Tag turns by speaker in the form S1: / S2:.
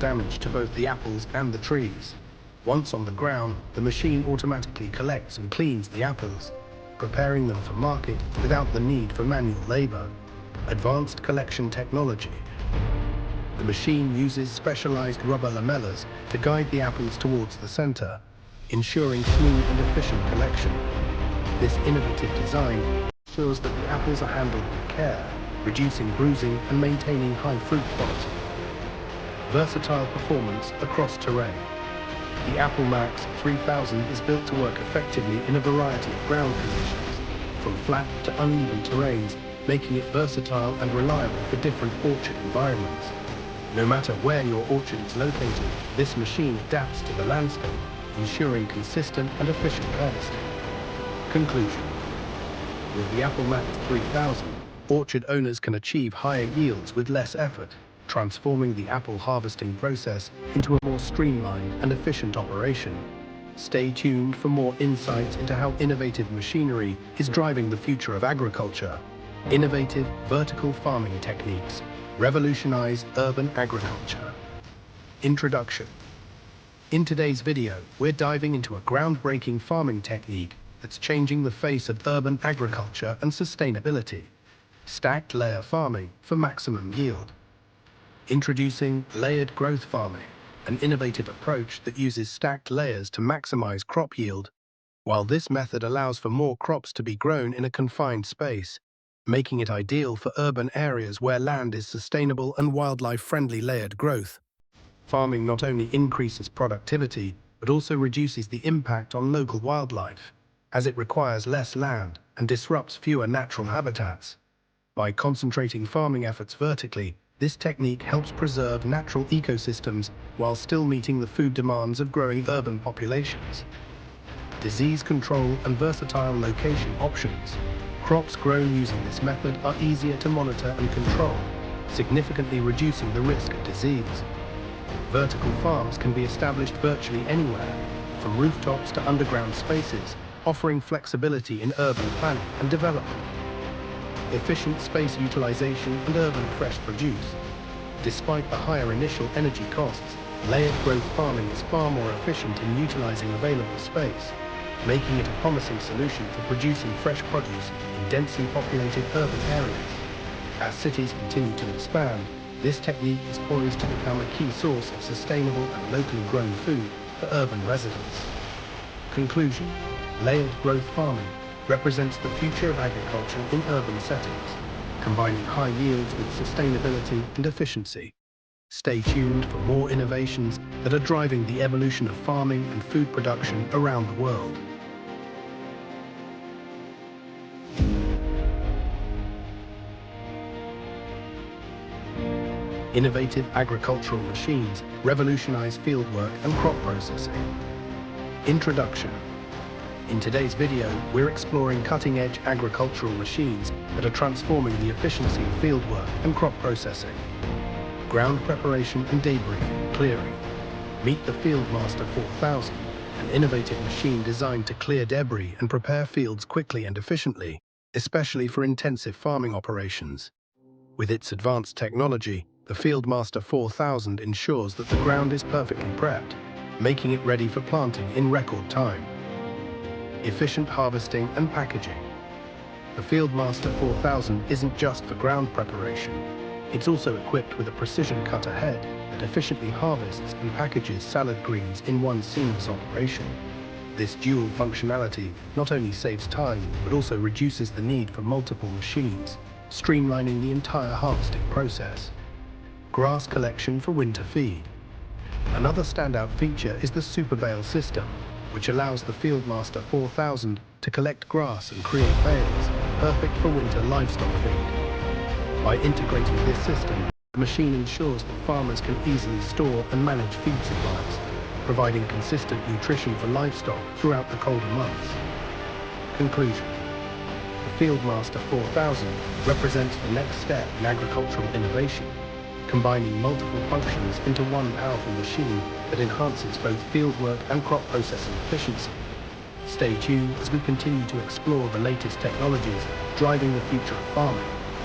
S1: damage to both the apples and the trees. Once on the ground, the machine automatically collects and cleans the apples, preparing them for market without the need for manual labor. Advanced collection technology. The machine uses specialized rubber lamellas to guide the apples towards the center, ensuring smooth and efficient collection. This innovative design ensures that the apples are handled with care, reducing bruising and maintaining high fruit quality. Versatile performance across terrain. The Apple Max 3000 is built to work effectively in a variety of ground conditions, from flat to uneven terrains, making it versatile and reliable for different orchard environments. No matter where your orchard is located, this machine adapts to the landscape, ensuring consistent and efficient harvesting. Conclusion. With the Apple Max 3000, orchard owners can achieve higher yields with less effort, transforming the apple harvesting process into a more streamlined and efficient operation. Stay tuned for more insights into how innovative machinery is driving the future of agriculture. Innovative vertical farming techniques revolutionize urban agriculture. Introduction. In today's video, we're diving into a groundbreaking farming technique that's changing the face of urban agriculture and sustainability. Stacked layer farming for maximum yield. Introducing layered growth farming, an innovative approach that uses stacked layers to maximize crop yield. While this method allows for more crops to be grown in a confined space, making it ideal for urban areas where land is sustainable and wildlife-friendly. Layered growth farming not only increases productivity, but also reduces the impact on local wildlife, as it requires less land and disrupts fewer natural habitats. By concentrating farming efforts vertically, this technique helps preserve natural ecosystems while still meeting the food demands of growing urban populations. Disease control and versatile location options. Crops grown using this method are easier to monitor and control, significantly reducing the risk of disease. Vertical farms can be established virtually anywhere, from rooftops to underground spaces, offering flexibility in urban planning and development. Efficient space utilization and urban fresh produce. Despite the higher initial energy costs, layered growth farming is far more efficient in utilizing available space, making it a promising solution for producing fresh produce in densely populated urban areas. As cities continue to expand, this technique is poised to become a key source of sustainable and locally grown food for urban residents. Conclusion. Layered growth farming represents the future of agriculture in urban settings, combining high yields with sustainability and efficiency. Stay tuned for more innovations that are driving the evolution of farming and food production around the world. Innovative agricultural machines revolutionize fieldwork and crop processing. Introduction. In today's video, we're exploring cutting-edge agricultural machines that are transforming the efficiency of fieldwork and crop processing. Ground preparation and debris clearing. Meet the Fieldmaster 4000, an innovative machine designed to clear debris and prepare fields quickly and efficiently, especially for intensive farming operations. With its advanced technology, the Fieldmaster 4000 ensures that the ground is perfectly prepped, making it ready for planting in record time. Efficient harvesting and packaging. The Fieldmaster 4000 isn't just for ground preparation. It's also equipped with a precision cutter head that efficiently harvests and packages salad greens in one seamless operation. This dual functionality not only saves time, but also reduces the need for multiple machines, streamlining the entire harvesting process. Grass collection for winter feed. Another standout feature is the Super Bale system, which allows the Fieldmaster 4000 to collect grass and create bales, perfect for winter livestock feed. By integrating this system, the machine ensures that farmers can easily store and manage feed supplies, providing consistent nutrition for livestock throughout the colder months. Conclusion. The Fieldmaster 4000 represents the next step in agricultural innovation, combining multiple functions into one powerful machine that enhances both fieldwork and crop processing efficiency. Stay tuned as we continue to explore the latest technologies driving the future of farming.